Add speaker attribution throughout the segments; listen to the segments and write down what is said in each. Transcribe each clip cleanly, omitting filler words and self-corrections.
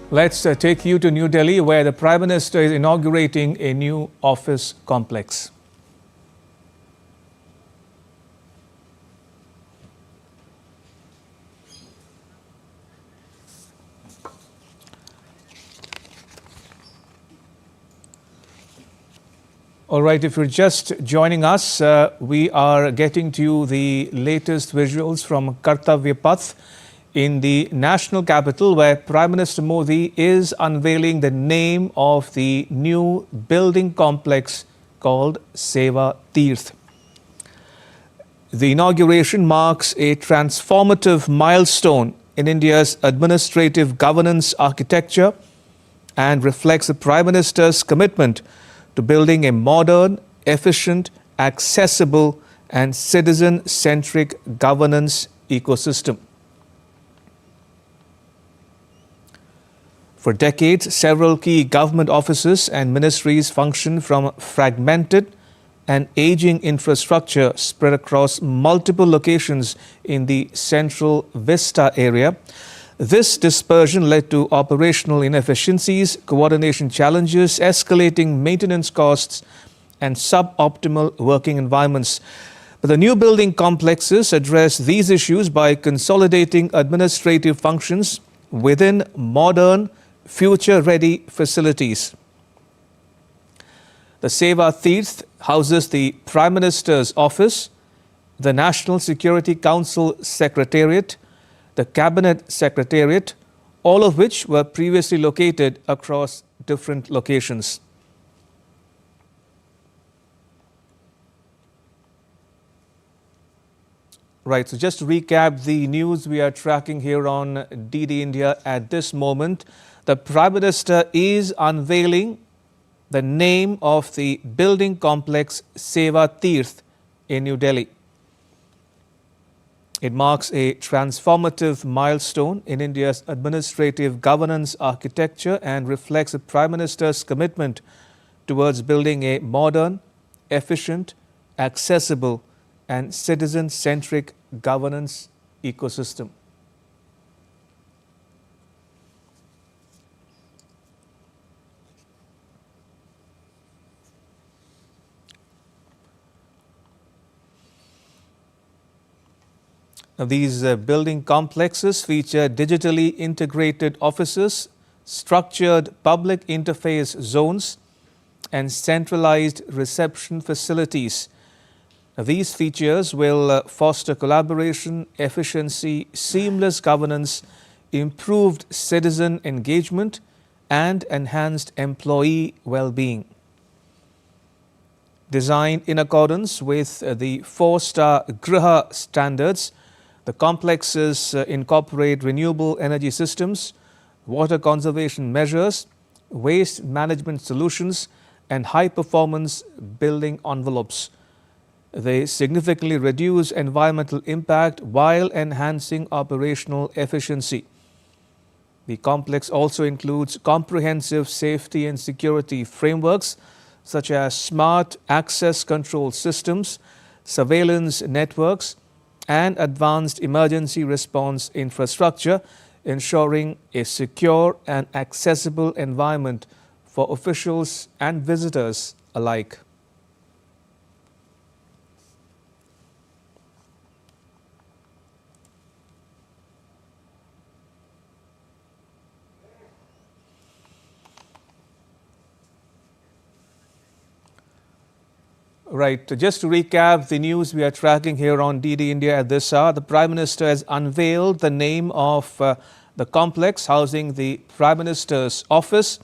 Speaker 1: Let's take you to New Delhi, where the Prime Minister is inaugurating a new office complex. All right, if you're just joining us, we are getting to you the latest visuals from Kartavya Bhavan in the national capital, where Prime Minister Modi is unveiling the name of the new building complex called Seva Teerth. The inauguration marks a transformative milestone in India's administrative governance architecture and reflects the Prime Minister's commitment to building a modern, efficient, accessible and citizen-centric governance ecosystem. For decades, several key government offices and ministries function from fragmented and aging infrastructure spread across multiple locations in the central Vista area. This dispersion led to operational inefficiencies, coordination challenges, escalating maintenance costs, and suboptimal working environments. But the new building complexes address these issues by consolidating administrative functions within modern, future-ready facilities. The Seva Teerth houses the Prime Minister's office, the National Security Council Secretariat, the Cabinet Secretariat, all of which were previously located across different locations. Right, so just to recap the news we are tracking here on DD India at this moment, the Prime Minister is unveiling the name of the building complex Seva Teerth in New Delhi. It marks a transformative milestone in India's administrative governance architecture and reflects the Prime Minister's commitment towards building a modern, efficient, accessible and citizen-centric governance ecosystem. Now, these building complexes feature digitally integrated offices, structured public interface zones, and centralized reception facilities. Now, these features will foster collaboration, efficiency, seamless governance, improved citizen engagement, and enhanced employee well-being. Designed in accordance with the 4-star Griha standards, the complexes incorporate renewable energy systems, water conservation measures, waste management solutions, and high-performance building envelopes. They significantly reduce environmental impact while enhancing operational efficiency. The complex also includes comprehensive safety and security frameworks such as smart access control systems, surveillance networks, and advanced emergency response infrastructure, ensuring a secure and accessible environment for officials and visitors alike. Right, just to recap the news we are tracking here on DD India at this hour, the Prime Minister has unveiled the name of the complex housing the Prime Minister's office,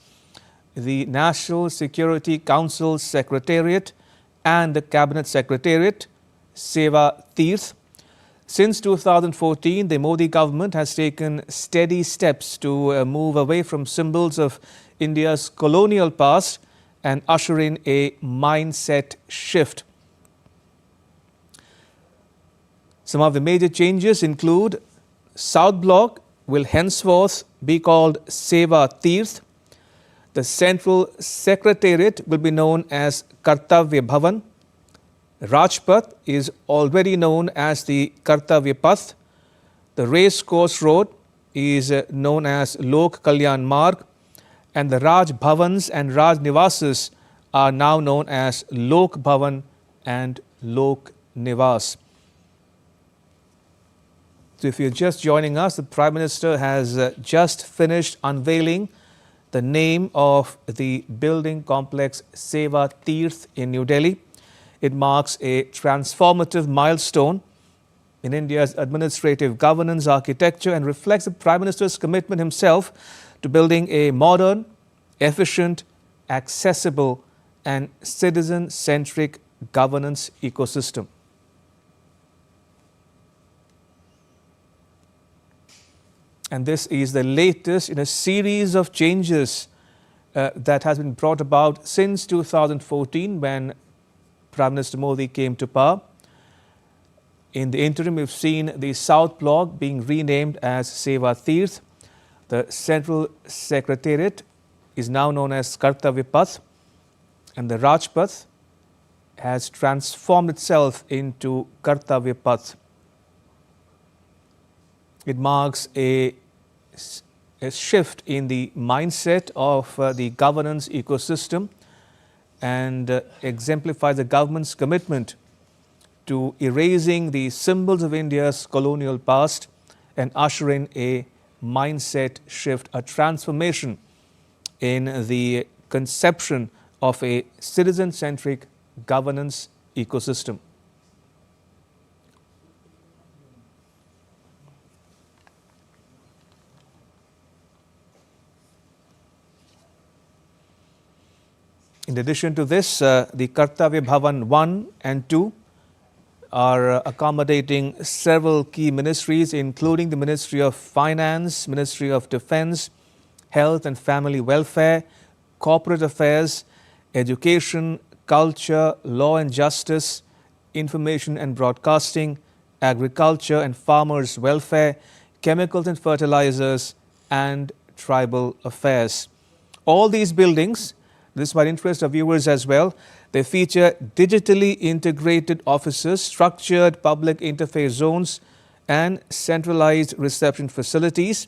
Speaker 1: the National Security Council Secretariat and the Cabinet Secretariat, Seva Teerth. Since 2014, the Modi government has taken steady steps to move away from symbols of India's colonial past and usher in a mindset shift. Some of the major changes include South Block will henceforth be called Seva Teerth. The Central Secretariat will be known as Kartavya Bhavan. Rajpath is already known as the Kartavya Path. The Race Course Road is known as Lok Kalyan Marg, and the Raj Bhavans and Raj Nivases are now known as Lok Bhavan and Lok Nivas. So if you're just joining us, the Prime Minister has just finished unveiling the name of the building complex Seva Teerth in New Delhi. It marks a transformative milestone in India's administrative governance architecture and reflects the Prime Minister's commitment himself to building a modern, efficient, accessible and citizen-centric governance ecosystem. And this is the latest in a series of changes that has been brought about since 2014 when Prime Minister Modi came to power. In the interim, we've seen the South Block being renamed as Seva Teerth. The Central Secretariat is now known as Kartavya Bhavan, and the Rajpath has transformed itself into Kartavya Bhavan. It marks a shift in the mindset of the governance ecosystem and exemplifies the government's commitment to erasing the symbols of India's colonial past and ushering a mindset shift, a transformation in the conception of a citizen-centric governance ecosystem. In addition to this, the Kartavya Bhavan 1 and 2 are accommodating several key ministries, including the Ministry of Finance, Ministry of Defence, Health and Family Welfare, Corporate Affairs, Education, Culture, Law and Justice, Information and Broadcasting, Agriculture and Farmers Welfare, Chemicals and Fertilizers, and Tribal Affairs. All these buildings, this might interest our viewers as well, they feature digitally integrated offices, structured public interface zones, and centralized reception facilities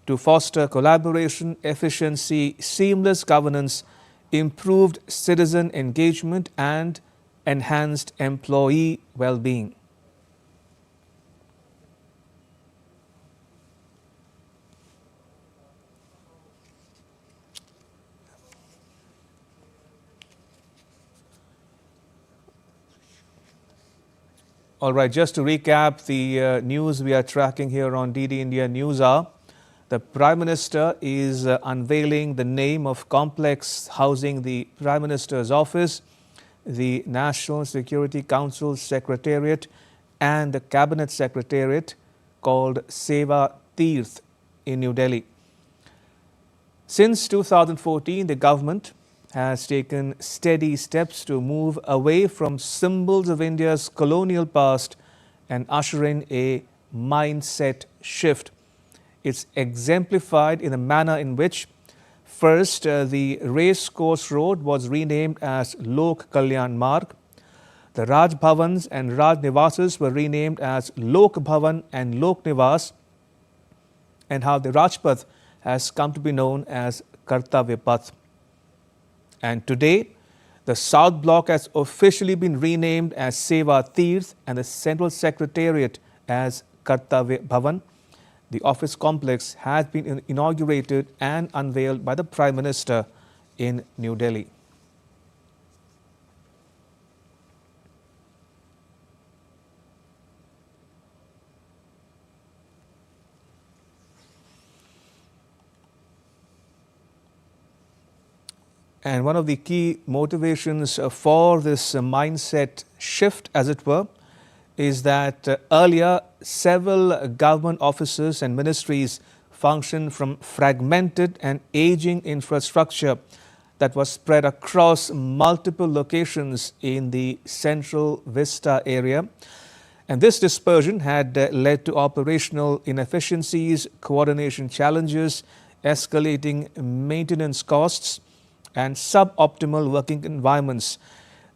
Speaker 1: to foster collaboration, efficiency, seamless governance, improved citizen engagement, and enhanced employee well-being. All right, just to recap the news we are tracking here on DD India News Hour, the Prime Minister is unveiling the name of complex housing the Prime Minister's office, the National Security Council Secretariat and the Cabinet Secretariat called Seva Teerth in New Delhi. Since 2014, the government has taken steady steps to move away from symbols of India's colonial past and usher in a mindset shift. It's exemplified in the manner in which first the racecourse road was renamed as Lok Kalyan Marg, the Raj Bhavans and Raj Nivases were renamed as Lok Bhavan and Lok Nivas, and how the Rajpath has come to be known as Kartavya Bhavan. And today, the South Block has officially been renamed as Seva Teerth and the Central Secretariat as Kartavya Bhavan. The office complex has been inaugurated and unveiled by the Prime Minister in New Delhi. And one of the key motivations for this mindset shift, as it were, is that earlier several government offices and ministries functioned from fragmented and aging infrastructure that was spread across multiple locations in the central Vista area. And this dispersion had led to operational inefficiencies, coordination challenges, escalating maintenance costs, and suboptimal working environments.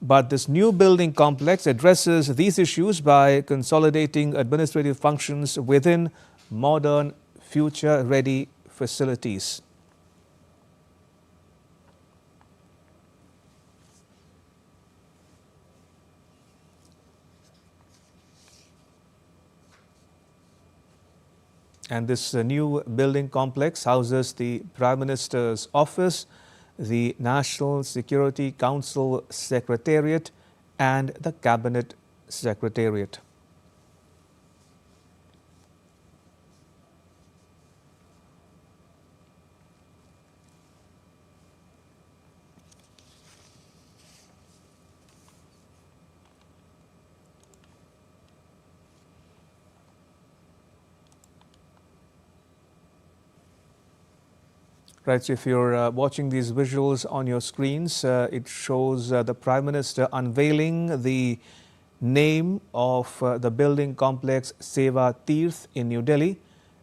Speaker 1: But this new building complex addresses these issues by consolidating administrative functions within modern, future-ready facilities. And this new building complex houses the Prime Minister's office, the National Security Council Secretariat, and the Cabinet Secretariat. Right, so if you're watching these visuals on your screens, it shows the Prime Minister unveiling the name of the building complex Seva Teerth in New Delhi,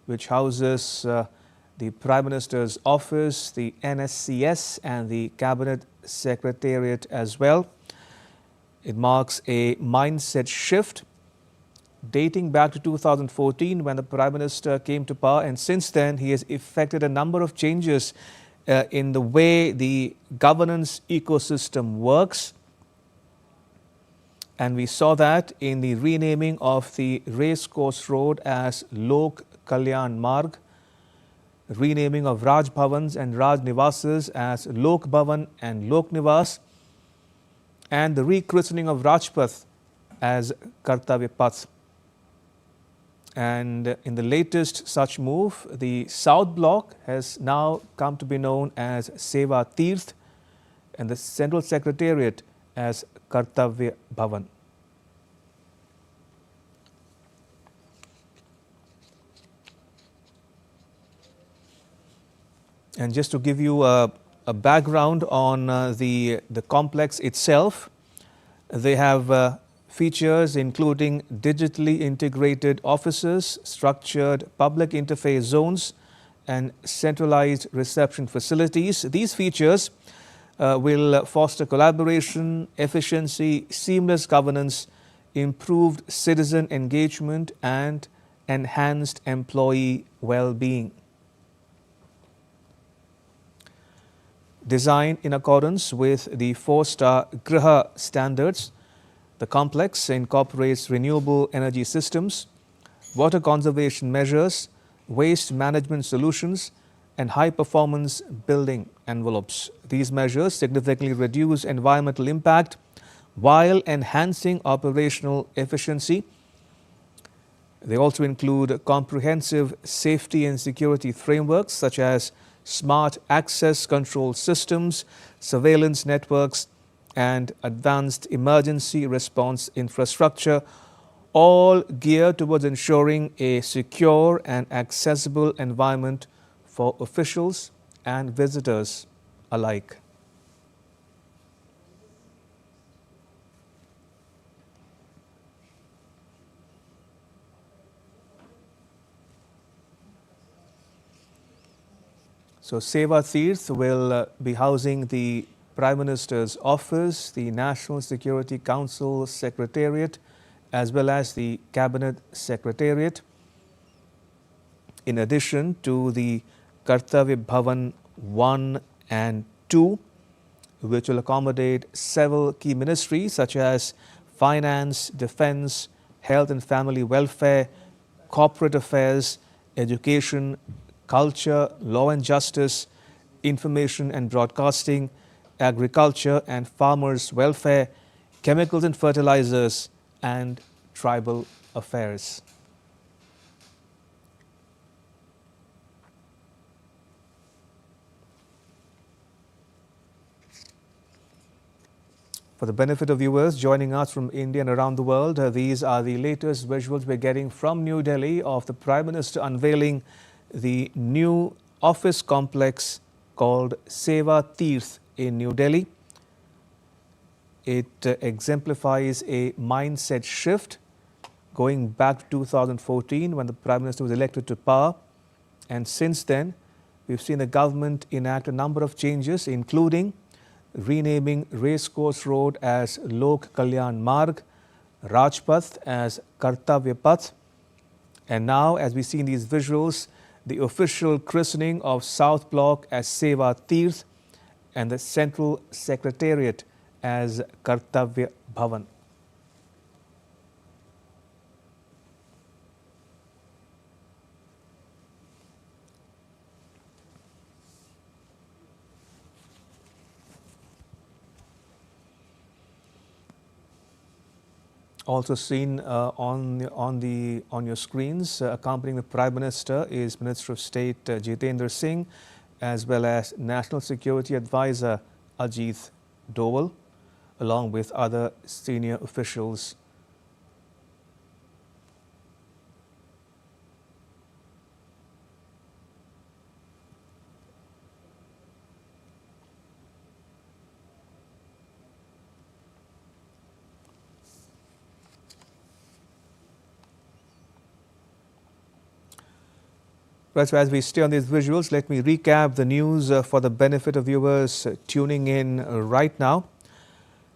Speaker 1: which houses the Prime Minister's office, the NSCS and the Cabinet Secretariat as well. It marks a mindset shift dating back to 2014 when the Prime Minister came to power, and since then he has effected a number of changes in the way the governance ecosystem works. And we saw that in the renaming of the Racecourse Road as Lok Kalyan Marg, renaming of Raj Bhavans and Raj Nivases as Lok Bhavan and Lok Nivas, and the rechristening of Rajpath as Kartavya Path. And in the latest such move, the South Block has now come to be known as Seva Teerth and the Central Secretariat as Kartavya Bhavan. And just to give you a background on the complex itself, they have features including digitally integrated offices, structured public interface zones, and centralized reception facilities. These features will foster collaboration, efficiency, seamless governance, improved citizen engagement, and enhanced employee well-being. Designed in accordance with the 4-star Griha standards, the complex incorporates renewable energy systems, water conservation measures, waste management solutions, and high-performance building envelopes. These measures significantly reduce environmental impact while enhancing operational efficiency. They also include comprehensive safety and security frameworks such as smart access control systems, surveillance networks, and advanced emergency response infrastructure, all geared towards ensuring a secure and accessible environment for officials and visitors alike. So Seva Teerth will be housing the Prime Minister's office, the National Security Council Secretariat, as well as the Cabinet Secretariat, in addition to the Kartavya Bhavan 1 and 2, which will accommodate several key ministries such as Finance, Defence, Health and Family Welfare, Corporate Affairs, Education, Culture, Law and Justice, Information and Broadcasting, Agriculture and Farmers' Welfare, Chemicals and Fertilizers, and Tribal Affairs. For the benefit of viewers joining us from India and around the world, these are the latest visuals we're getting from New Delhi of the Prime Minister unveiling the new office complex called Seva Teerth in New Delhi. It exemplifies a mindset shift going back to 2014 when the Prime Minister was elected to power. And since then, we've seen the government enact a number of changes, including renaming Racecourse Road as Lok Kalyan Marg, Rajpath as Kartavya Path. And now, as we see in these visuals, the official christening of South Block as Seva Teerth and the Central Secretariat as Kartavya Bhavan. Also seen on your screens, accompanying the Prime Minister is Minister of State Jitendra Singh, as well as National Security Advisor Ajit Doval, along with other senior officials. Right, so as we stay on these visuals, let me recap the news for the benefit of viewers tuning in right now.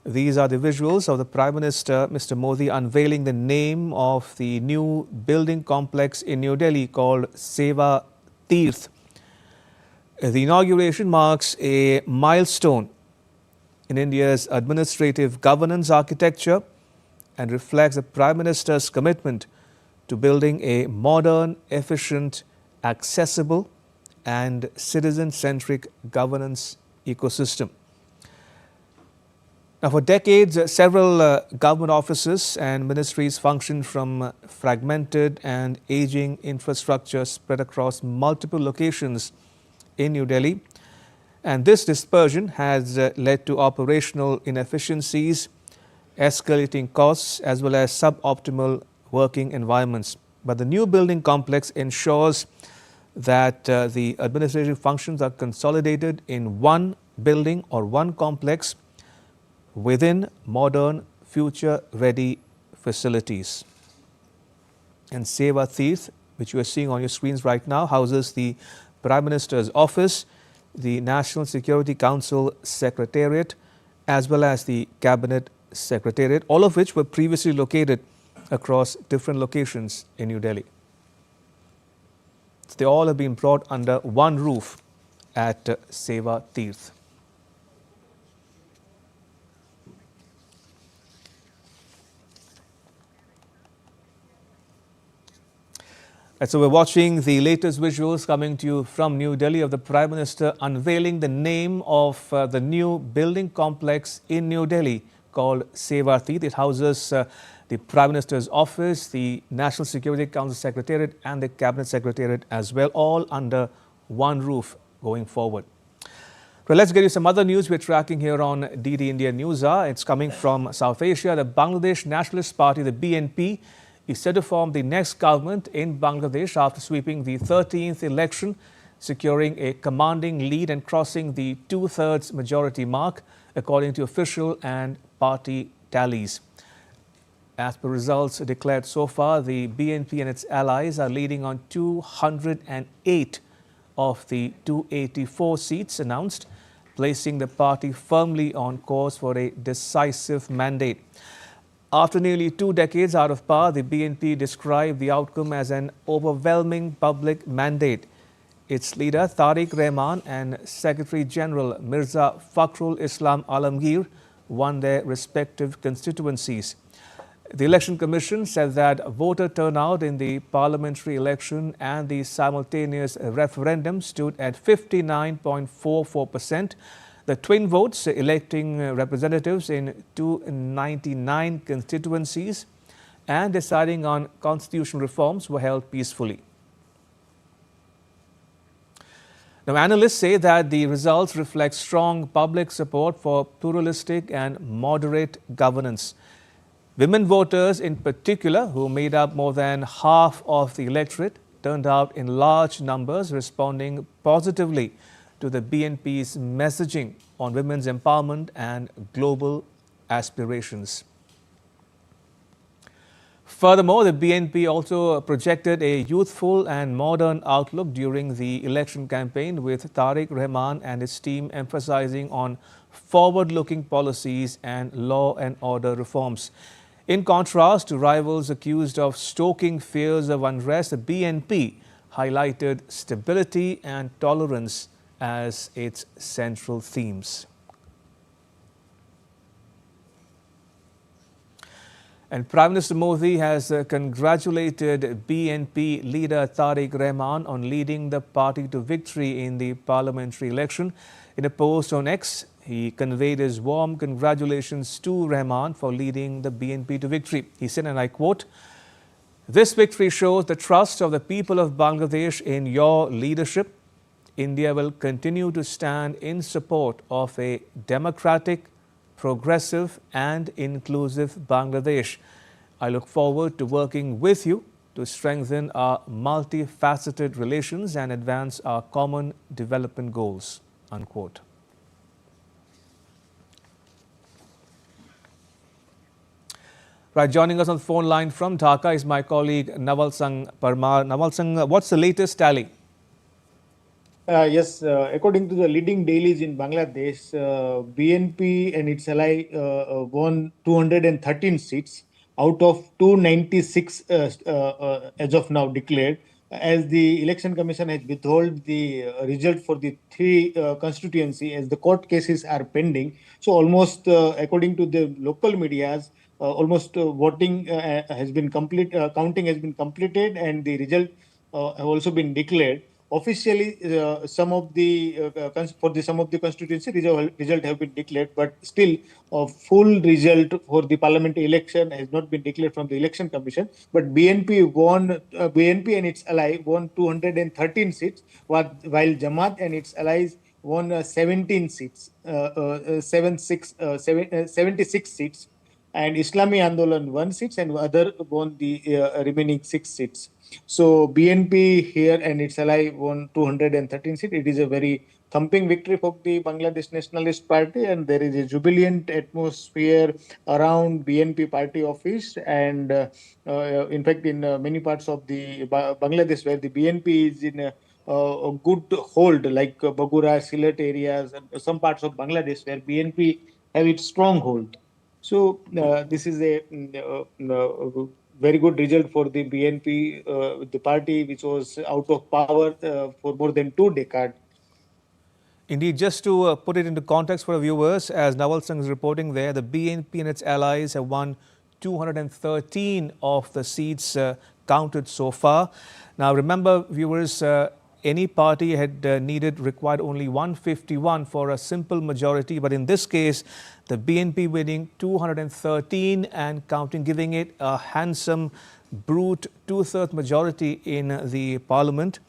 Speaker 1: These are the visuals of the Prime Minister, Mr. Modi, unveiling the name of the new building complex in New Delhi called Seva Teerth. The inauguration marks a milestone in India's administrative governance architecture and reflects the Prime Minister's commitment to building a modern, efficient, accessible and citizen-centric governance ecosystem. Now, for decades, several government offices and ministries functioned from fragmented and aging infrastructure spread across multiple locations in New Delhi. And this dispersion has led to operational inefficiencies, escalating costs, as well as suboptimal working environments. But the new building complex ensures that the administrative functions are consolidated in one building or one complex within modern, future-ready facilities. And Seva Teerth, which you are seeing on your screens right now, houses the Prime Minister's office, the National Security Council Secretariat, as well as the Cabinet Secretariat, all of which were previously located across different locations in New Delhi. They all have been brought under one roof at Seva Teerth. And so we're watching the latest visuals coming to you from New Delhi of the Prime Minister unveiling the name of the new building complex in New Delhi called Seva Teerth. It houses the Prime Minister's office, the National Security Council Secretariat and the Cabinet Secretariat as well, all under one roof going forward. Well, let's get you some other news we're tracking here on DD India News Hour. It's coming from South Asia. The Bangladesh Nationalist Party, the BNP, is set to form the next government in Bangladesh after sweeping the 13th election, securing a commanding lead and crossing the two-thirds majority mark, according to official and party tallies. As per results declared so far, the BNP and its allies are leading on 208 of the 284 seats announced, placing the party firmly on course for a decisive mandate. After nearly 2 decades out of power, the BNP described the outcome as an overwhelming public mandate. Its leader, Tariq Rahman, and Secretary General Mirza Fakhrul Islam Alamgir won their respective constituencies. The Election Commission said that voter turnout in the parliamentary election and the simultaneous referendum stood at 59.44%. The twin votes electing representatives in 299 constituencies and deciding on constitutional reforms were held peacefully. Now, analysts say that the results reflect strong public support for pluralistic and moderate governance. Women voters in particular, who made up more than half of the electorate, turned out in large numbers, responding positively to the BNP's messaging on women's empowerment and global aspirations. Furthermore, the BNP also projected a youthful and modern outlook during the election campaign, with Tariq Rahman and his team emphasizing on forward-looking policies and law and order reforms. In contrast to rivals accused of stoking fears of unrest, the BNP highlighted stability and tolerance as its central themes. And Prime Minister Modi has congratulated BNP leader Tariq Rahman on leading the party to victory in the parliamentary election. In a post on X, he conveyed his warm congratulations to Rahman for leading the BNP to victory. He said, and I quote, "This victory shows the trust of the people of Bangladesh in your leadership. India will continue to stand in support of a democratic, progressive and inclusive Bangladesh. I look forward to working with you to strengthen our multifaceted relations and advance our common development goals." Unquote. Right, joining us on the phone line from Dhaka is my colleague Naval Sangh Parmar. Naval Sangh, what's the latest tally?
Speaker 2: Yes, according to the leading dailies in Bangladesh, BNP and its ally won 213 seats out of 296 as of now declared, as the Election Commission has withheld the result for the three constituency as the court cases are pending. So almost, according to the local medias, almost voting has been complete, counting has been completed, and the result have also been declared. Officially, some of the some of the constituency result have been declared, but still a full result for the parliamentary election has not been declared from the Election Commission. But BNP won. BNP and its ally won 213 seats, while Jamaat and its allies won 17 seats, 76 seats, and Islami Andolan 1 seat, and other won the remaining 6 seats. So BNP here and its ally won 213 seats. It is a very thumping victory for the Bangladesh Nationalist Party, and there is a jubilant atmosphere around BNP party office. And in fact, in many parts of the Bangladesh where the BNP is in a good hold, like Bagura, Sylhet areas, and some parts of Bangladesh where BNP have its stronghold. So this is a very good result for the BNP, the party which was out of power for more than 2 decades.
Speaker 1: Indeed, just to put it into context for our viewers, as Naval Singh is reporting there, the BNP and its allies have won 213 of the seats counted so far. Now, remember, viewers, any party had required only 151 for a simple majority. But in this case, the BNP winning 213 and counting, giving it a handsome, brute two-thirds majority in the parliament.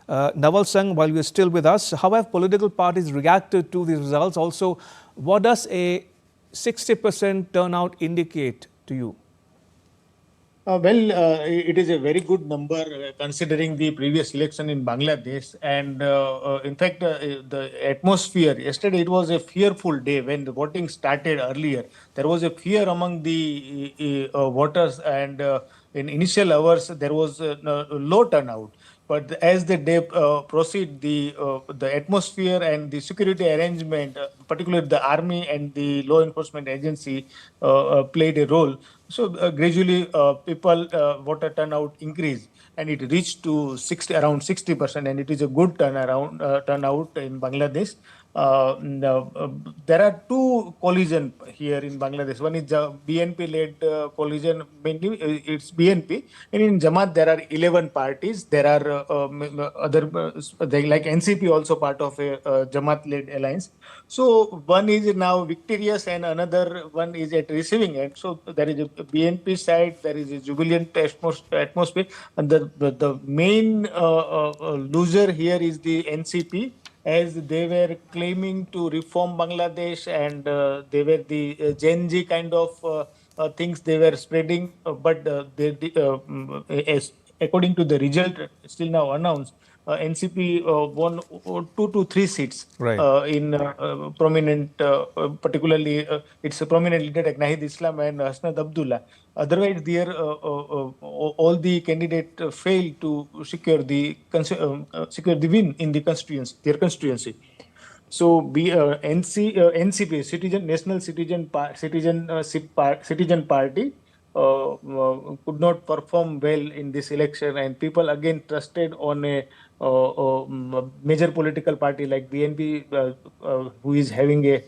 Speaker 1: Naval Sangh, while you're still with us, how have political parties reacted to these results? Also, what does a 60% turnout indicate to you?
Speaker 2: It is a very good number considering the previous election in Bangladesh. And in fact, the atmosphere, yesterday it was a fearful day when the voting started earlier. There was a fear among the voters, and in initial hours, there was a low turnout. But as the day proceed, the atmosphere and the security arrangement, particularly the army and the law enforcement agency, played a role. So gradually, people voter turnout increased, and it reached to around 60%, and it is a good turnout in Bangladesh. There are two coalition here in Bangladesh. One is BNP-led coalition, mainly it's BNP, and in Jamaat there are 11 parties. There are other, like NCP, also part of a Jamaat-led alliance. So one is now victorious, and another one is at receiving end. So there is a BNP side, there is a jubilant atmosphere, and the main loser here is the NCP, as they were claiming to reform Bangladesh, and they were the Gen Z kind of things they were spreading. But as according to the result still now announced, NCP won 2 to 3 seats
Speaker 1: Right.
Speaker 2: in prominent, particularly it's a prominent leader like Nahid Islam and Hasnat Abdullah. Otherwise, all the candidates failed to secure the win in the constituency, their constituency. So, NCP, National Citizen Party, could not perform well in this election, and people again trusted on a major political party like BNP, who is having a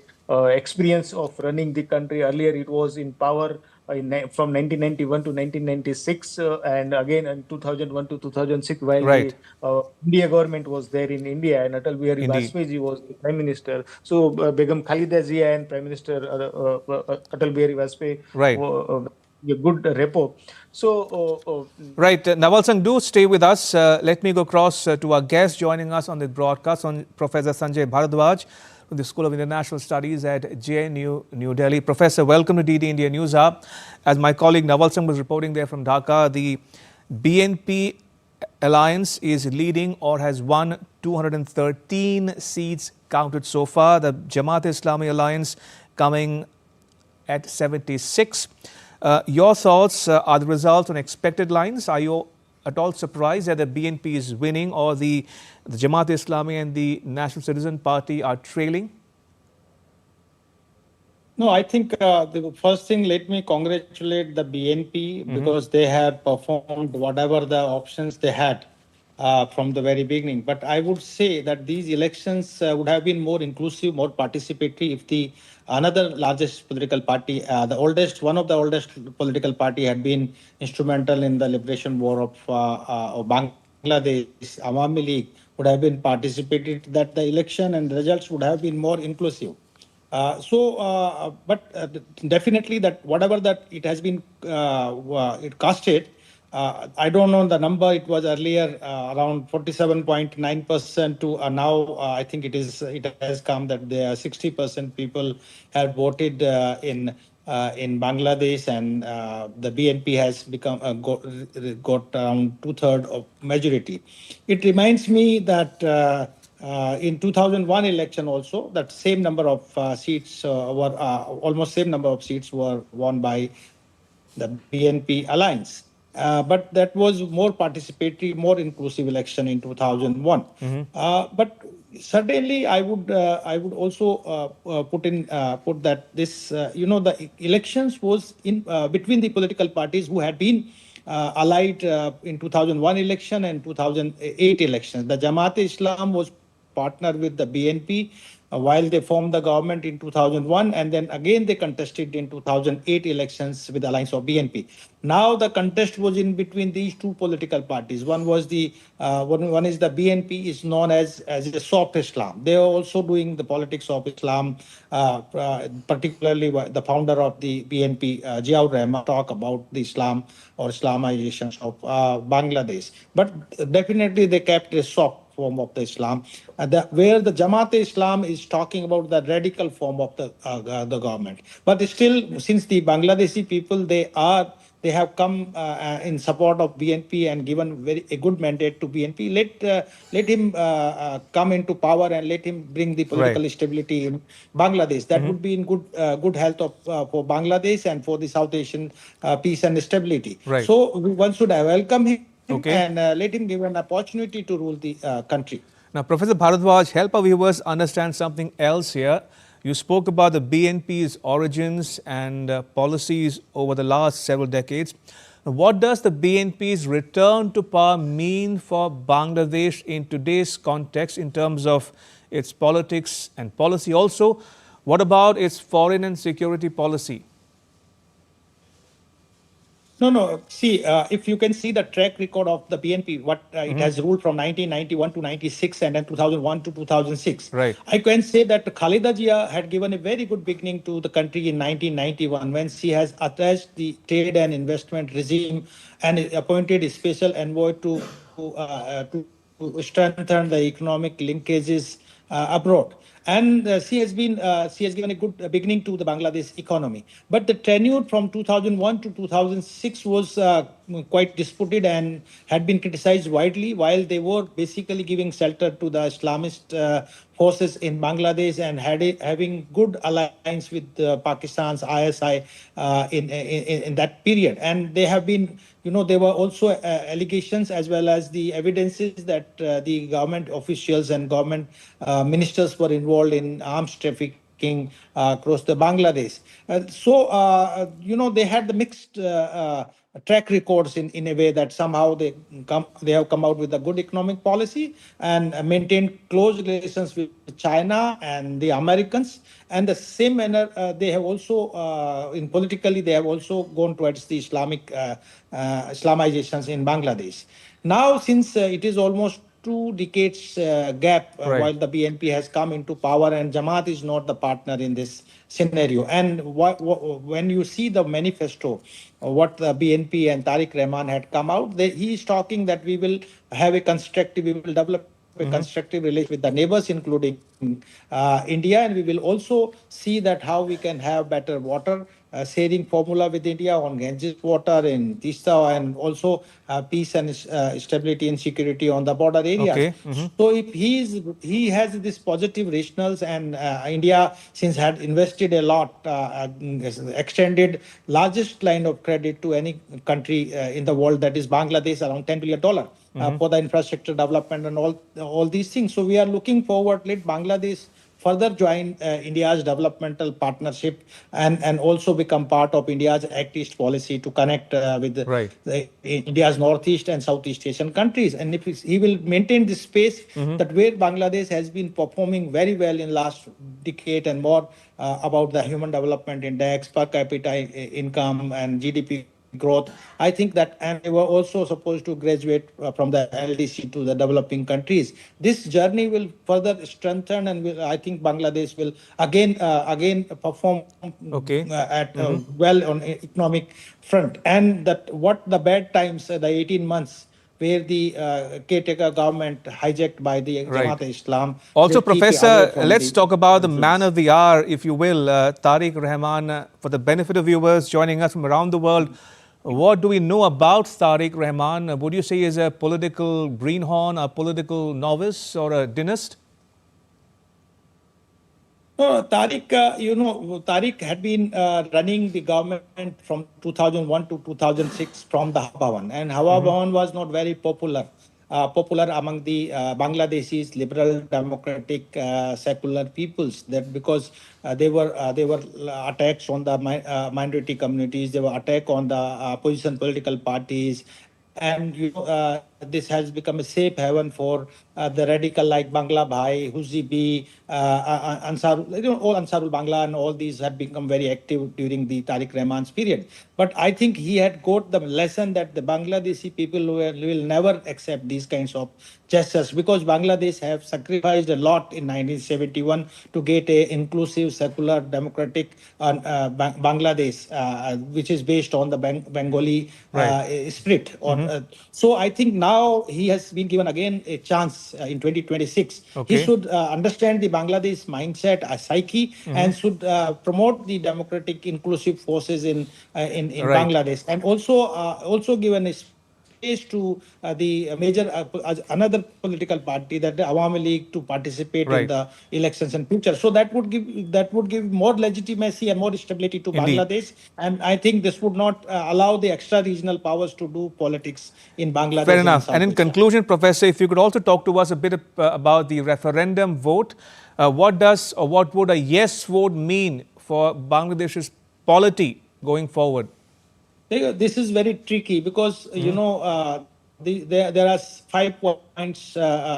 Speaker 2: experience of running the country. Earlier, it was in power from 1991 to 1996, and again in 2001 to 2006, while
Speaker 1: Right.
Speaker 2: the India government was there in India, and Atal Bihari
Speaker 1: Indeed.
Speaker 2: Vajpayee was the prime minister. So Begum Khalida Zia and Prime Minister Atal Bihari Vajpayee
Speaker 1: Right.
Speaker 2: were a good repo. So,
Speaker 1: Right. Nawal Singh, do stay with us. Let me go across to our guest joining us on the broadcast, on Professor Sanjay Bharadwaj from the School of International Studies at JNU, New Delhi. Professor, welcome to DD India News Hub. As my colleague Nawal Singh was reporting there from Dhaka, the BNP alliance is leading or has won 213 seats counted so far. The Jamaat-e-Islami alliance coming at 76. Your thoughts, are the results on expected lines? Are you at all surprised that the BNP is winning, or the Jamaat-e-Islami and the National Citizen Party are trailing?
Speaker 3: No, I think the first thing, let me congratulate the BNP because they have performed whatever the options they had from the very beginning. But I would say that these elections would have been more inclusive, more participatory if the another largest political party, one of the oldest political party, had been instrumental in the liberation war of Bangladesh. Awami League would have been participated that the election and the results would have been more inclusive. But definitely that whatever that it has been it costed, I don't know the number. It was earlier around 47.9% to now I think it has come that there are 60% people have voted in Bangladesh, and the BNP has become got around 2/3 of majority. It reminds me that. In 2001 election also, that same number of seats were almost same number of seats were won by the BNP alliance. But that was more participatory, more inclusive election in 2001. But certainly, I would also put that this the elections was in between the political parties who had been allied in 2001 election and 2008 elections. The Jamaat-e-Islam was partner with the BNP while they formed the government in 2001, and then again they contested in 2008 elections with the alliance of BNP. Now the contest was in between these two political parties. One was one is the BNP, is known as a soft Islam. They are also doing the politics of Islam, particularly the founder of the BNP, Ziaur Rahman, talk about the Islam or Islamization of Bangladesh. But definitely they kept a soft form of the Islam, where the Jamaat-e-Islam is talking about the radical form of the government. But still, since the Bangladeshi people, they have come in support of BNP and given a good mandate to BNP. Let him come into power and let him bring the political stability in Bangladesh. That would be in good health for Bangladesh and for the South Asian peace and stability.
Speaker 1: Right.
Speaker 3: So one should welcome him.
Speaker 1: Okay.
Speaker 3: And let him give an opportunity to rule the country.
Speaker 1: Now, Professor Bharadwaj, help our viewers understand something else here. You spoke about the BNP's origins and policies over the last several decades. Now, what does the BNP's return to power mean for Bangladesh in today's context in terms of its politics and policy? Also, what about its foreign and security policy?
Speaker 3: No. See, if you can see the track record of the BNP, what it has ruled from 1991 to 96 and then 2001 to 2006.
Speaker 1: Right.
Speaker 3: I can say that Khalida Zia had given a very good beginning to the country in 1991 when she has attached the trade and investment regime and appointed a special envoy to strengthen the economic linkages abroad. And she has given a good beginning to the Bangladesh economy. But the tenure from 2001 to 2006 was quite disputed and had been criticized widely, while they were basically giving shelter to the Islamist forces in Bangladesh and having good alliance with Pakistan's ISI in that period. And they have been, there were also allegations as well as the evidences that the government officials and government ministers were involved in arms trafficking undertaking across the Bangladesh. They had the mixed track records in a way that somehow they have come out with a good economic policy and maintained close relations with China and the Americans. And the same manner, they have also, in politically, they have also gone towards the Islamizations in Bangladesh. Now, since it is almost 2 decades gap while the BNP has come into power and Jamaat is not the partner in this scenario. And when you see the manifesto, what the BNP and Tariq Rahman had come out, he is talking that we will develop a constructive relationship with the neighbors, including India, and we will also see that how we can have better water sharing formula with India on Ganges water in Tista, and also peace and stability and security on the border areas. So if he has this positive rationals, and India since had invested a lot, extended largest line of credit to any country in the world, that is Bangladesh, around $10 billion. For the infrastructure development and all these things. So we are looking forward, let Bangladesh further join India's developmental partnership and also become part of India's Act East policy to connect with India's Northeast and Southeast Asian countries. And if he will maintain this space, that where Bangladesh has been performing very well in last decade and more about the Human Development Index, per capita income and GDP growth. I think that, and they were also supposed to graduate from the LDC to the developing countries. This journey will further strengthen, and I think Bangladesh will again perform well on economic front. And that what the bad times, the 18 months where the caretaker government hijacked by the Jamaat-e-Islam.
Speaker 1: Also, Professor, let's talk about the man of the hour, if you will, Tariq Rahman. For the benefit of viewers joining us from around the world, what do we know about Tariq Rahman? Would you say he is a political greenhorn, a political novice, or a dynast?
Speaker 3: Tariq, Tariq had been running the government from 2001 to 2006 from the Bhavan, and Bhavan was not very popular among the Bangladeshis, liberal, democratic, secular peoples. That because they were attacks on the minority communities, they were attack on the opposition political parties, and this has become a safe haven for the radical like Bangla Bhai, Huzi B, Ansar, all Ansarul Bangla, and all these have become very active during the Tariq Rahman's period. But I think he had got the lesson that the Bangladeshi people will never accept these kinds of gestures, because Bangladesh have sacrificed a lot in 1971 to get a inclusive, secular, democratic Bangladesh, which is based on the Bengali spirit. So I think now he has been given again a chance in 2026. He should understand the Bangladesh mindset, psyche, and should promote the democratic, inclusive forces in Bangladesh, and also given a space to the major another political party, that the Awami League, to participate in the elections in future. So that would give more legitimacy and more stability to Bangladesh. And I think this would not allow the extra regional powers to do politics in Bangladesh.
Speaker 1: Fair enough. And in conclusion, Professor, if you could also talk to us a bit about the referendum vote. What would a yes vote mean for Bangladesh's polity going forward?
Speaker 3: This is very tricky because there are 5 points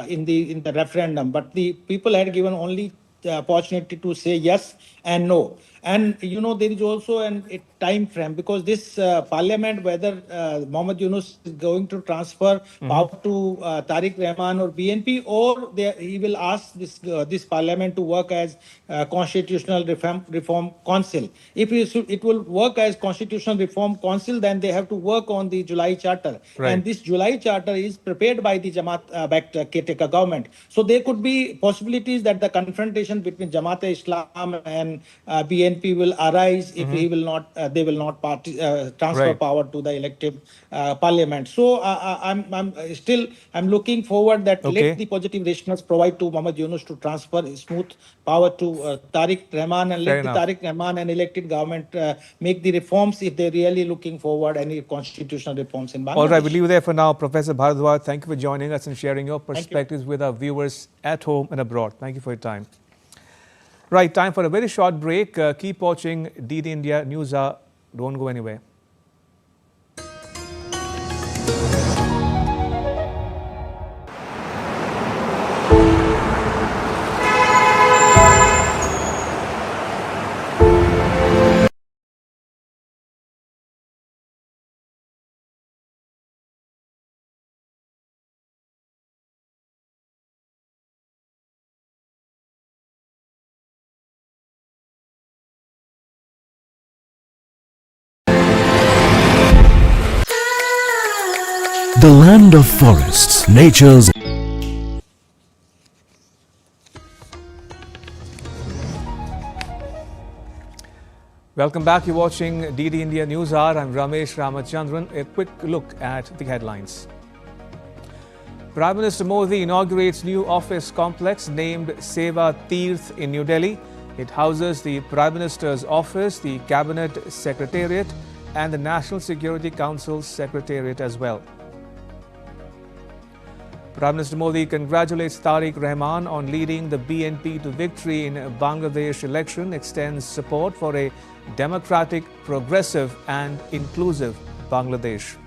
Speaker 3: in the referendum, but the people had given only the opportunity to say yes and no. And there is also a time frame, because this parliament, whether Mohammed Yunus is going to transfer power to Tariq Rahman or BNP, or he will ask this parliament to work as constitutional reform council. If it will work as constitutional reform council, then they have to work on the July charter, and this July charter is prepared by the Jamaat-backed caretaker government. So there could be possibilities that the confrontation between Jamaat-e-Islam and BNP will arise if they will not transfer power to the elected parliament. So I'm looking forward that let the positive rationals provide to Mohammed Yunus to transfer smooth power to Tariq Rahman, and let the Tariq Rahman and elected government make the reforms if they're really looking forward any constitutional reforms in Bangladesh.
Speaker 1: All right, we'll leave you there for now. Professor Bharadwaj, thank you for joining us and sharing your perspectives with our viewers at home and abroad. Thank you for your time. Right, time for a very short break. Keep watching DD India News Hour. Don't go anywhere.
Speaker 4: The land of forests, nature's
Speaker 1: Welcome back. You're watching DD India News Hour. I'm Ramesh Ramachandran. A quick look at the headlines. Prime Minister Modi inaugurates new office complex named Seva Teerth in New Delhi. It houses the Prime Minister's office, the Cabinet Secretariat, and the National Security Council Secretariat as well. Prime Minister Modi congratulates Tariq Rahman on leading the BNP to victory in Bangladesh election, extends support for a democratic, progressive and inclusive Bangladesh.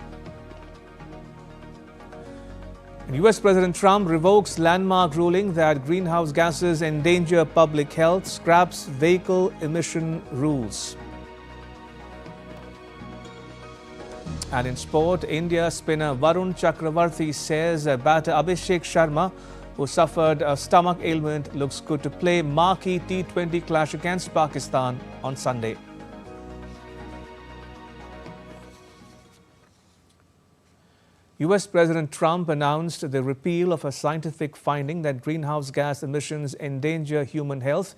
Speaker 1: US President Trump revokes landmark ruling that greenhouse gases endanger public health, scraps vehicle emission rules. And in sport, India spinner Varun Chakravarti says batter Abhishek Sharma, who suffered a stomach ailment, looks good to play marquee T20 clash against Pakistan on Sunday. US President Trump announced the repeal of a scientific finding that greenhouse gas emissions endanger human health,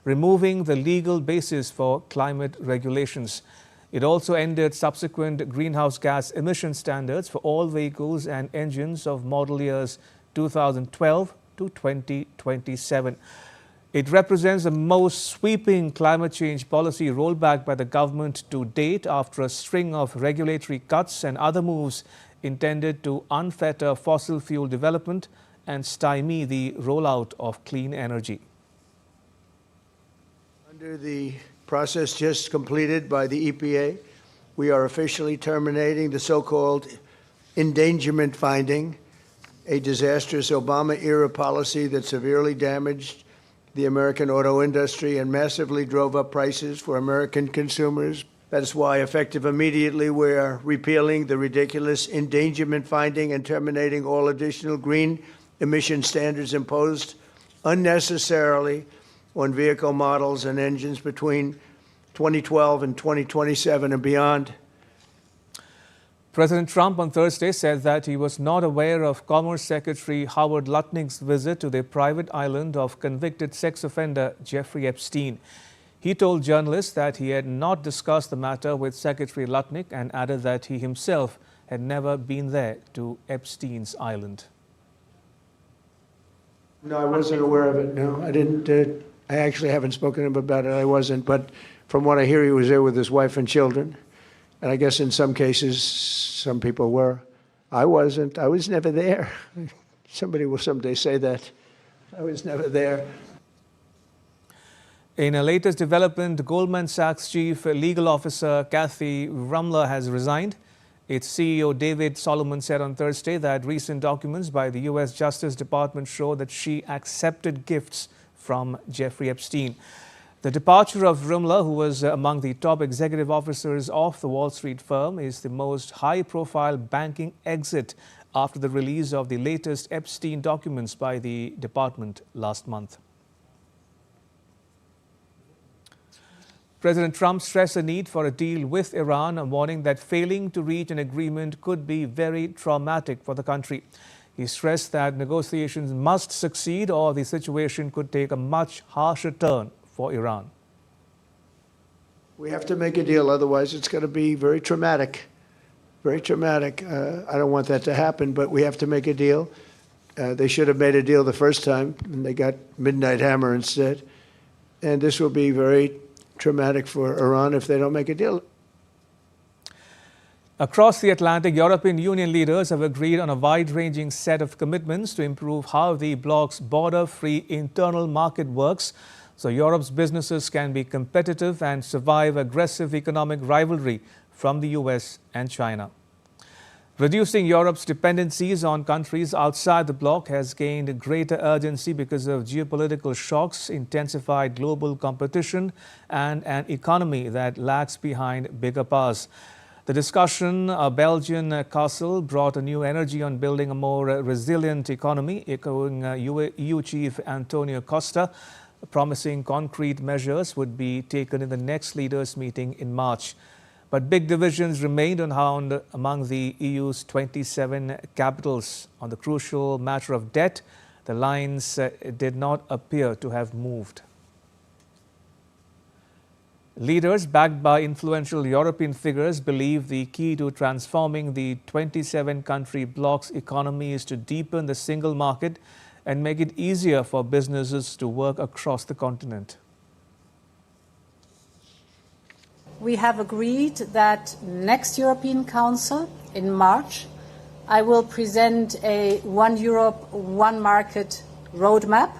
Speaker 1: removing the legal basis for climate regulations. It also ended subsequent greenhouse gas emission standards for all vehicles and engines of model years 2012 to 2027. It represents the most sweeping climate change policy rollback by the government to date after a string of regulatory cuts and other moves intended to unfetter fossil fuel development and stymie the rollout of clean energy.
Speaker 5: Under the process just completed by the EPA, we are officially terminating the so-called endangerment finding, a disastrous Obama-era policy that severely damaged the American auto industry and massively drove up prices for American consumers. That is why, effective immediately, we are repealing the ridiculous endangerment finding and terminating all additional green emission standards imposed unnecessarily on vehicle models and engines between 2012 and 2027 and beyond.
Speaker 1: President Trump on Thursday said that he was not aware of Commerce Secretary Howard Lutnick's visit to the private island of convicted sex offender Jeffrey Epstein. He told journalists that he had not discussed the matter with Secretary Lutnick and added that he himself had never been there to Epstein's island.
Speaker 5: No, I wasn't aware of it. No, I didn't. I actually haven't spoken to him about it. I wasn't. But from what I hear, he was there with his wife and children. And I guess in some cases, some people were. I wasn't. I was never there. Somebody will someday say that. I was never there.
Speaker 1: In a latest development, Goldman Sachs chief legal officer Kathy Rumler has resigned. Its CEO David Solomon said on Thursday that recent documents by the U.S. Justice Department show that she accepted gifts from Jeffrey Epstein. The departure of Rumler, who was among the top executive officers of the Wall Street firm, is the most high-profile banking exit after the release of the latest Epstein documents by the department last month. President Trump stressed the need for a deal with Iran, warning that failing to reach an agreement could be very traumatic for the country. He stressed that negotiations must succeed or the situation could take a much harsher turn for Iran.
Speaker 5: We have to make a deal, otherwise it's going to be very traumatic. Very traumatic. I don't want that to happen, but we have to make a deal. They should have made a deal the first time, and they got Midnight Hammer instead. And this will be very traumatic for Iran if they don't make a deal.
Speaker 1: Across the Atlantic, European Union leaders have agreed on a wide-ranging set of commitments to improve how the bloc's border-free internal market works. so Europe's businesses can be competitive and survive aggressive economic rivalry from the US and China. Reducing Europe's dependencies on countries outside the bloc has gained greater urgency because of geopolitical shocks, intensified global competition, and an economy that lags behind bigger powers. The discussion, a Belgian castle, brought a new energy on building a more resilient economy, echoing EU Chief Antonio Costa, promising concrete measures would be taken in the next leaders' meeting in March. But big divisions remained among the EU's 27 capitals. On the crucial matter of debt, the lines did not appear to have moved. Leaders backed by influential European figures believe the key to transforming the 27-country bloc's economy is to deepen the single market and make it easier for businesses to work across the continent.
Speaker 6: We have agreed that next European Council in March, I will present a One Europe, One Market roadmap,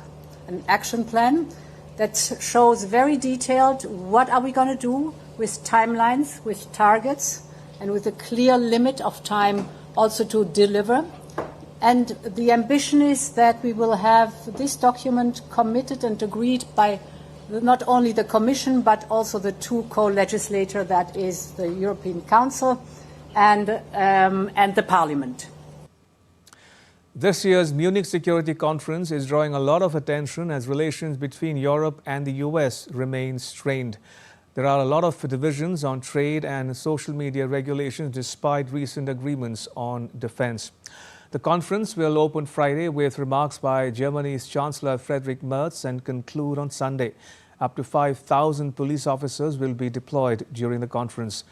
Speaker 6: an action plan that shows very detailed what are we going to do with timelines, with targets, and with a clear limit of time also to deliver. And the ambition is that we will have this document committed and agreed by not only the Commission, but also the two co-legislators, that is the European Council and the Parliament.
Speaker 1: This year's Munich Security Conference is drawing a lot of attention as relations between Europe and the US remain strained. There are a lot of divisions on trade and social media regulations despite recent agreements on defense. The conference will open Friday with remarks by Germany's Chancellor Friedrich Merz and conclude on Sunday. Up to 5,000 police officers will be deployed during the conference.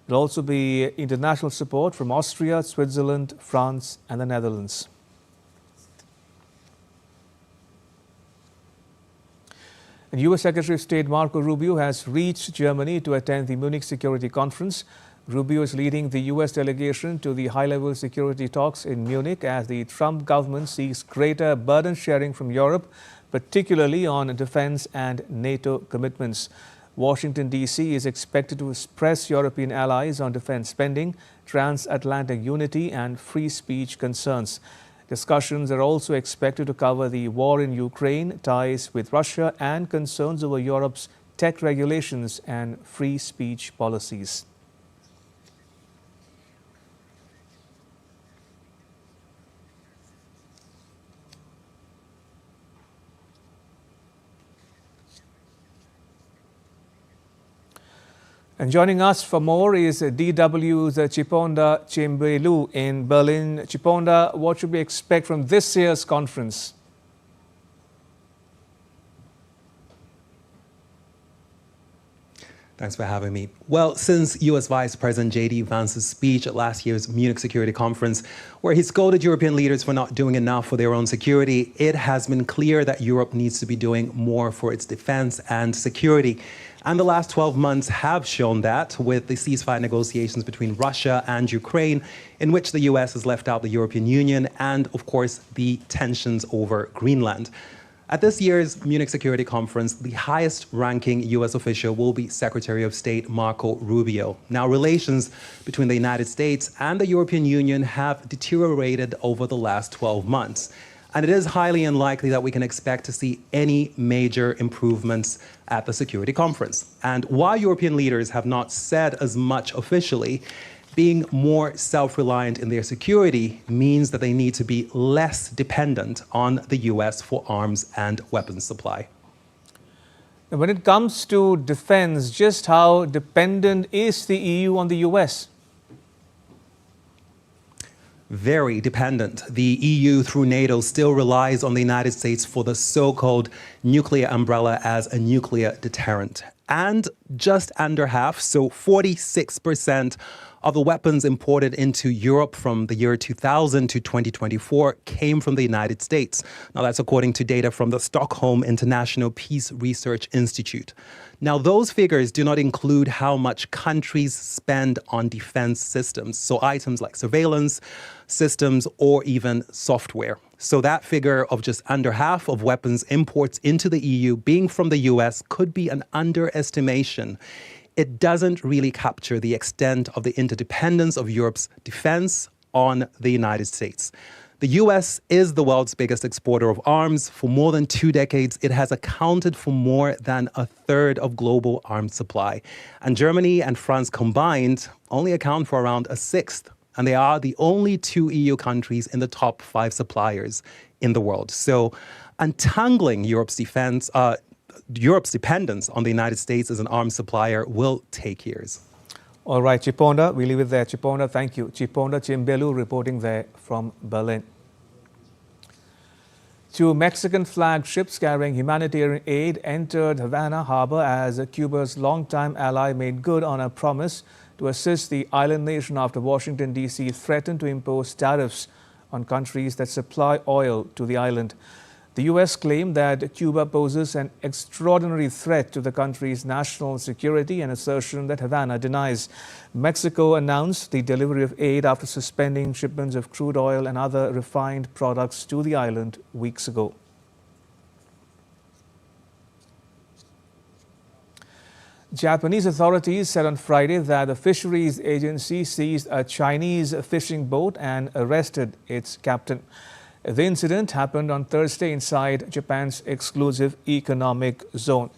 Speaker 1: There will also be international support from Austria, Switzerland, France and the Netherlands. And US Secretary of State Marco Rubio has reached Germany to attend the Munich Security Conference. Rubio is leading the US delegation to the high-level security talks in Munich as the Trump government seeks greater burden sharing from Europe, particularly on defense and NATO commitments. Washington, D.C. is expected to press European allies on defense spending, transatlantic unity and free speech concerns. Discussions are also expected to cover the war in Ukraine, ties with Russia and concerns over Europe's tech regulations and free speech policies. And joining us for more is DW's Chiponda Chembelu in Berlin. Chiponda, what should we expect from this year's conference?
Speaker 7: Thanks for having me. Well, since U.S. Vice President J.D. Vance's speech at last year's Munich Security Conference, where he scolded European leaders for not doing enough for their own security, it has been clear that Europe needs to be doing more for its defense and security. And the last 12 months have shown that, with the ceasefire negotiations between Russia and Ukraine, in which the US has left out the European Union, and, of course, the tensions over Greenland. At this year's Munich Security Conference, the highest-ranking US official will be Secretary of State Marco Rubio. Now, relations between the United States and the European Union have deteriorated over the last 12 months. And it is highly unlikely that we can expect to see any major improvements at the Security Conference. And while European leaders have not said as much officially, being more self-reliant in their security means that they need to be less dependent on the US for arms and weapons supply.
Speaker 1: When it comes to defense, just how dependent is the EU on the US?
Speaker 7: Very dependent. The EU, through NATO, still relies on the United States for the so-called nuclear umbrella as a nuclear deterrent. And just under half, so 46% of the weapons imported into Europe from the year 2000 to 2024 came from the United States. Now, that's according to data from the Stockholm International Peace Research Institute. Now, those figures do not include how much countries spend on defense systems, so items like surveillance systems or even software. So that figure of just under half of weapons imports into the EU being from the US could be an underestimation. It doesn't really capture the extent of the interdependence of Europe's defense on the United States. The US is the world's biggest exporter of arms. For more than 2 decades, it has accounted for more than a third of global arms supply. And Germany and France combined only account for around a sixth. And they are the only 2 EU countries in the top 5 suppliers in the world. So untangling Europe's dependence on the United States as an arms supplier will take years.
Speaker 1: All right, Chiponda, we leave it there. Chiponda, thank you. Chiponda Chimbelu reporting there from Berlin. 2 Mexican flagged ships carrying humanitarian aid entered Havana harbor as Cuba's longtime ally made good on a promise to assist the island nation after Washington, D.C. threatened to impose tariffs on countries that supply oil to the island. The U.S. claimed that Cuba poses an extraordinary threat to the country's national security, an assertion that Havana denies. Mexico announced the delivery of aid after suspending shipments of crude oil and other refined products to the island weeks ago. Japanese authorities said on Friday that the fisheries agency seized a Chinese fishing boat and arrested its captain. The incident happened on Thursday inside Japan's exclusive economic zone.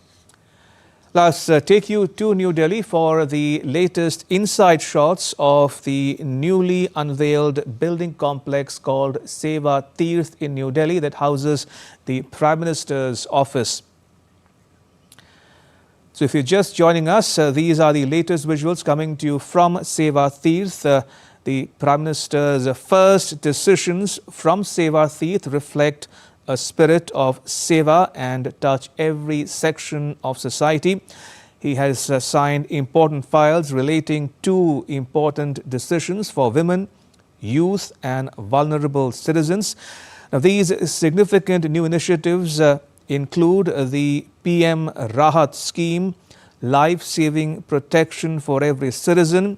Speaker 1: Let's take you to New Delhi for the latest inside shots of the newly unveiled building complex called Seva Teerth in New Delhi that houses the Prime Minister's office. So if you're just joining us, these are the latest visuals coming to you from Seva Teerth. The Prime Minister's first decisions from Seva Teerth reflect a spirit of seva and touch every section of society. He has signed important files relating to important decisions for women, youth and vulnerable citizens. Now, these significant new initiatives include the PM Rahat scheme, life-saving protection for every citizen,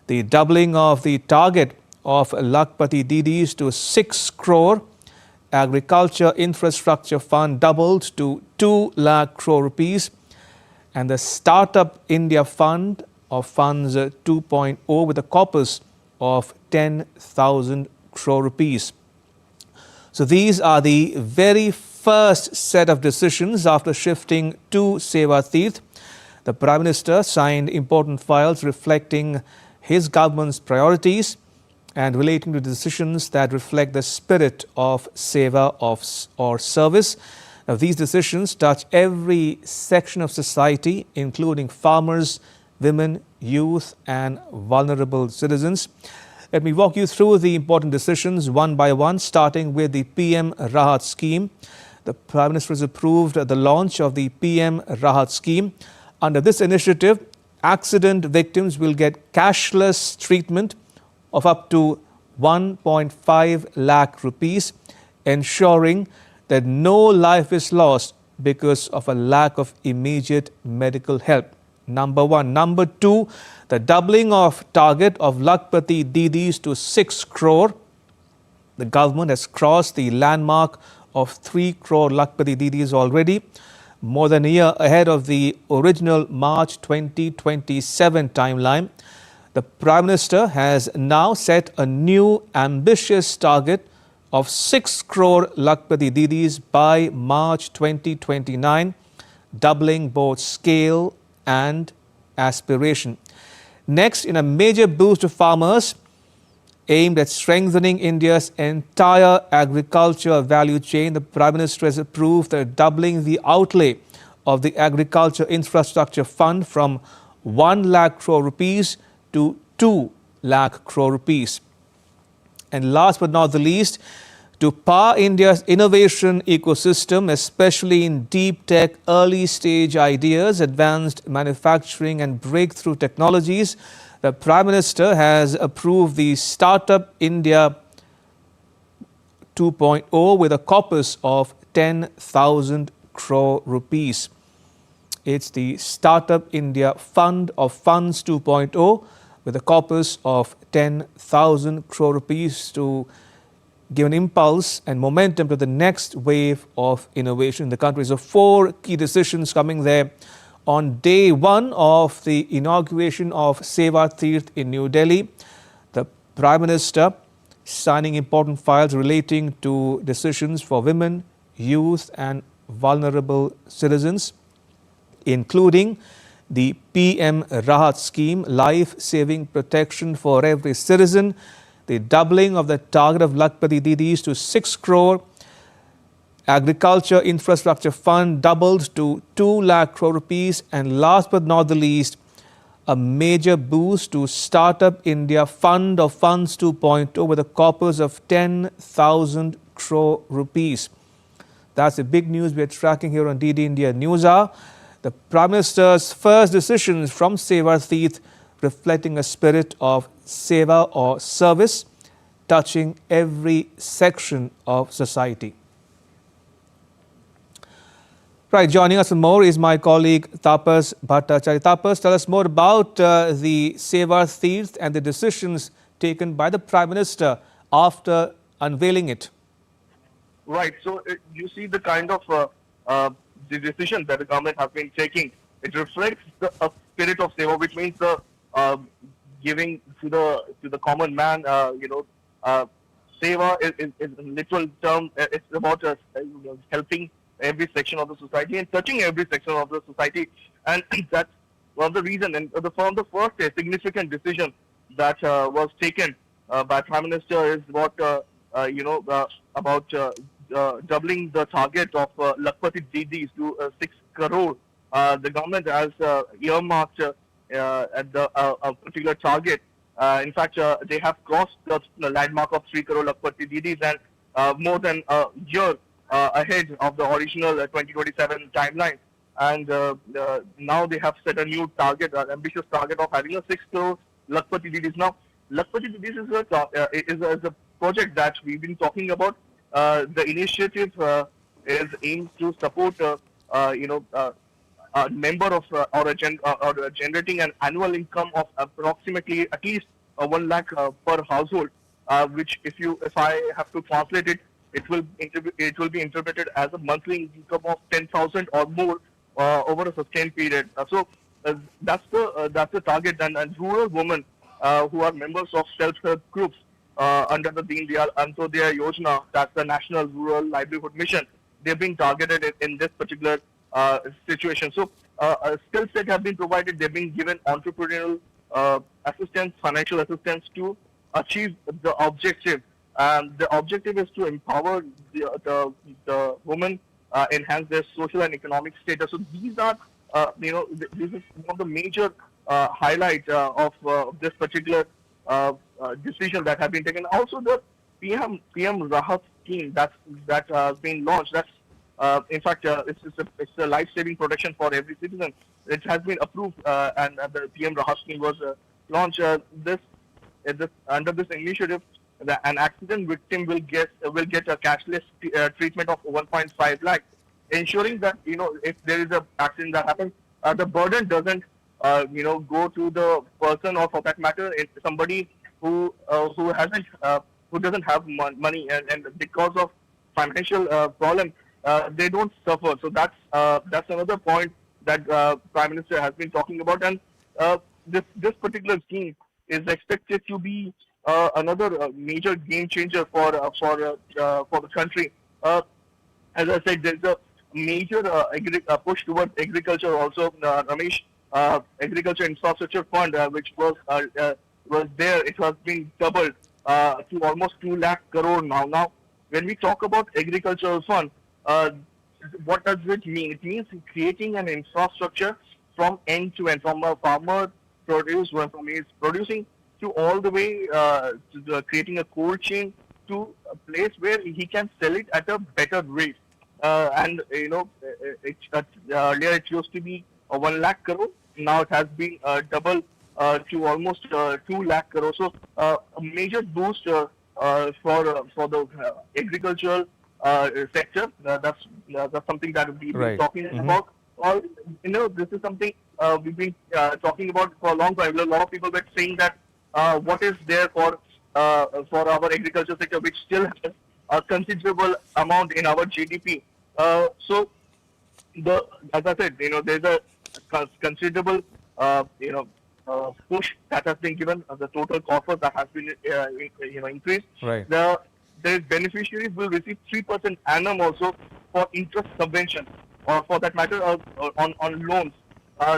Speaker 1: the doubling of the target of Lakhpati Didis to 6 crore, agriculture infrastructure fund doubled to 2 lakh crore rupees, and the Startup India Fund of Funds 2.0 with a corpus of 10,000 crore rupees. So these are the very first set of decisions after shifting to Seva Teerth. The Prime Minister signed important files reflecting his government's priorities and relating to decisions that reflect the spirit of seva or service. Now, these decisions touch every section of society, including farmers, women, youth and vulnerable citizens. Let me walk you through the important decisions one by one, starting with the PM Rahat scheme. The Prime Minister has approved the launch of the PM Rahat scheme. Under this initiative, accident victims will get cashless treatment of up to 1.5 lakh rupees, ensuring that no life is lost because of a lack of immediate medical help. Number one. Number two, the doubling of target of Lakhpati Didis to 6 crore. The government has crossed the landmark of 3 crore Lakhpati Didis already, more than a year ahead of the original March 2027 timeline. The Prime Minister has now set a new ambitious target of 6 crore Lakhpati Didis by March 2029, doubling both scale and aspiration. Next, in a major boost to farmers aimed at strengthening India's entire agriculture value chain, the Prime Minister has approved doubling the outlay of the Agriculture Infrastructure Fund from 1 lakh crore rupees to 2 lakh crore rupees. And last but not the least, to power India's innovation ecosystem, especially in deep tech, early stage ideas, advanced manufacturing and breakthrough technologies, the Prime Minister has approved the Startup India 2.0 with a corpus of 10,000 crore rupees. It's the Startup India Fund of Funds 2.0 with a corpus of 10,000 crore rupees to give an impulse and momentum to the next wave of innovation in the country. So 4 key decisions coming there on day 1 of the inauguration of Seva Teerth in New Delhi. The Prime Minister signing important files relating to decisions for women, youth and vulnerable citizens, including the PM Rahat scheme, life-saving protection for every citizen, the doubling of the target of Lakpati Didis to 6 crore, agriculture infrastructure fund doubled to 2 lakh crore rupees, and last but not the least, a major boost to Startup India Fund of Funds 2.0 with a corpus of 10,000 crore rupees. That's the big news we are tracking here on DD India News Hour. The Prime Minister's first decisions from Seva Teerth reflecting a spirit of seva or service touching every section of society. Right, joining us for more is my colleague Tapas Bhattacharya. Tapas, tell us more about the Seva Teerth and the decisions taken by the Prime Minister after unveiling it.
Speaker 8: Right. So you see the kind of the decisions that the government has been taking. It reflects the spirit of seva, which means the giving to the common man. Seva is a literal term. It's about helping every section of the society and touching every section of the society, and that's one of the reasons. And from the first significant decision that was taken by Prime Minister is what about doubling the target of Lakpati Didis to 6 crore. The government has earmarked at a particular target. In fact, they have crossed the landmark of 3 crore Lakpati Didis, and more than a year ahead of the original 2027 timeline. And now they have set a new target, an ambitious target of having a 6 crore Lakpati Didis. Now, Lakpati Didis is a project that we've been talking about. The initiative is aimed to support, a member of or generating an annual income of approximately at least 1 lakh per household. Which, if I have to translate it, it will be interpreted as a monthly income of 10,000 or more over a sustained period. So that's the target. And rural women who are members of self-help groups under the Deen Dayal Antyodaya Yojana, that's the National Rural Livelihood Mission, they're being targeted in this particular situation. So a skill set have been provided. They've been given entrepreneurial assistance, financial assistance to achieve the objective. And the objective is to empower the women, enhance their social and economic status. So these are, this is one of the major highlights of this particular decision that have been taken. Also, the PM Rahat scheme that has been launched. That's in fact it's a life-saving protection for every citizen. It has been approved, and the PM Rahat scheme was launched. Under this initiative, an accident victim will get a cashless treatment of 1.5 lakh, ensuring that if there is an accident that happens, the burden doesn't go to the person, or for that matter, it's somebody who doesn't have money, and because of financial problem, they don't suffer. So that's another point that Prime Minister has been talking about, and this particular scheme is expected to be another major game changer for the country. As I said, there's a major push towards agriculture also. Ramesh, Agriculture Infrastructure Fund, which was there, it has been doubled to almost 2 lakh crore now. Now, when we talk about agricultural fund, what does it mean? It means creating an infrastructure from end to end, from a farmer from his producing to all the way to creating a cold chain to a place where he can sell it at a better rate. And earlier it used to be 1 lakh crore. Now it has been doubled to almost 2 lakh crore. So a major boost for the agricultural sector. That's something that we've been talking about. This is something we've been talking about for a long time. A lot of people were saying that what is there for for our agriculture sector, which still has a considerable amount in our GDP. So, as I said, there's a considerable, push that has been given. The total corpus that has been, increased.
Speaker 1: Right.
Speaker 8: The beneficiaries will receive 3% annum also for interest subvention, or for that matter, on loans.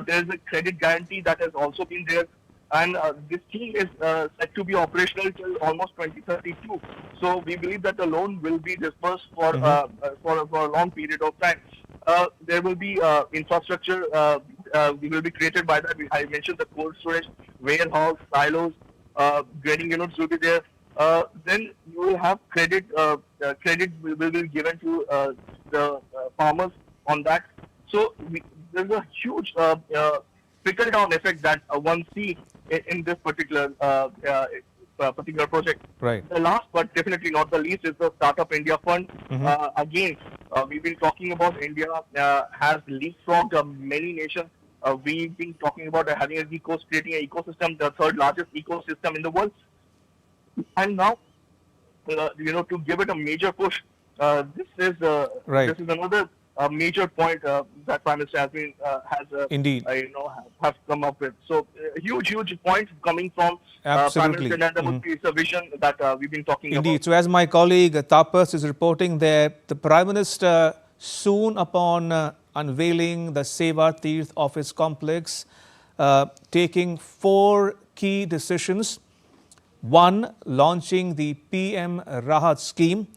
Speaker 8: There is a credit guarantee that has also been there, and this scheme is set to be operational till almost 2032. So we believe that the loan will be disbursed for a long period of time. There will be infrastructure will be created by that. I mentioned the cold storage, warehouse, silos, grading units will be there. Then you will have credit. Credit will be given to the farmers on that. So there's a huge trickle down effect that one sees in this particular project.
Speaker 1: Right.
Speaker 8: The last but definitely not the least is the Startup India Fund. Again, we've been talking about India has leapfrogged many nations. We've been talking about creating an ecosystem, the third largest ecosystem in the world. And now, to give it a major push, this is another major point that Prime Minister has
Speaker 1: Indeed.
Speaker 8: Have come up with. So huge points coming from Prime Minister Narendra Modi. It's a vision that we've been talking about.
Speaker 1: Indeed. So as my colleague Tapas is reporting there, the Prime Minister soon upon unveiling the Seva Teerth office complex, taking 4 key decisions. 1, launching the PM Rahat scheme,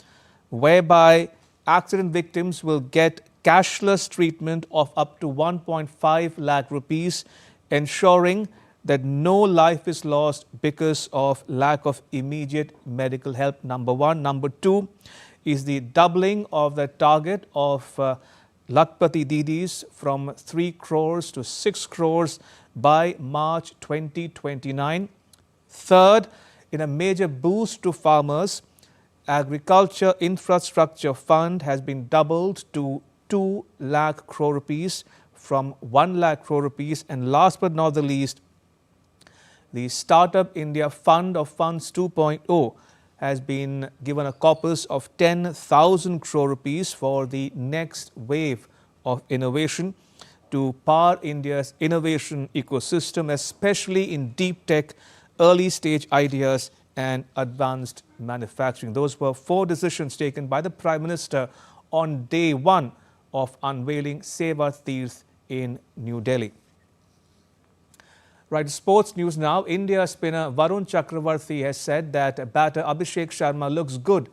Speaker 1: whereby accident victims will get cashless treatment of up to 1.5 lakh rupees, ensuring that no life is lost because of lack of immediate medical help. Number 1. Number 2 is the doubling of the target of Lakpati Didis from 3 crores to 6 crores by March 2029. Third, in a major boost to farmers, Agriculture Infrastructure Fund has been doubled to 2 lakh crore rupees from 1 lakh crore rupees. And last but not the least, the Startup India Fund of Funds 2.0 has been given a corpus of 10,000 crore rupees for the next wave of innovation to power India's innovation ecosystem, especially in deep tech, early stage ideas and advanced manufacturing. Those were 4 decisions taken by the Prime Minister on day 1 of unveiling Seva Teerth in New Delhi. Right, sports news now. India spinner Varun Chakravarti has said that batter Abhishek Sharma looks good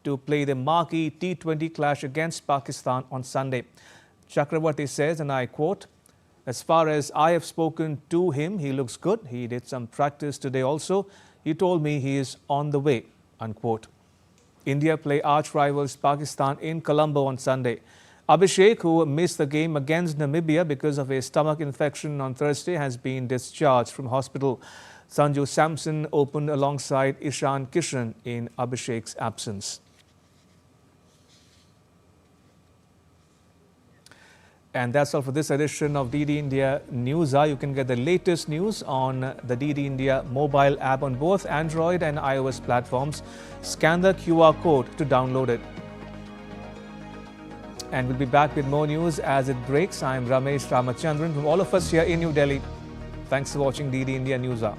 Speaker 1: to play the marquee T20 clash against Pakistan on Sunday. Chakravarti says, and I quote, "As far as I have spoken to him, he looks good. He did some practice today also. He told me he is on the way," unquote. India play arch rivals Pakistan in Colombo on Sunday. Abhishek, who missed the game against Namibia because of a stomach infection on Thursday, has been discharged from hospital. Sanju Samson opened alongside Ishan Kishan in Abhishek's absence. And that's all for this edition of DD India News Hour. You can get the latest news on the DD India mobile app on both Android and iOS platforms. Scan the QR code to download it. And we'll be back with more news as it breaks. I'm Ramesh Ramachandran from all of us here in New Delhi. Thanks for watching DD India News Hour.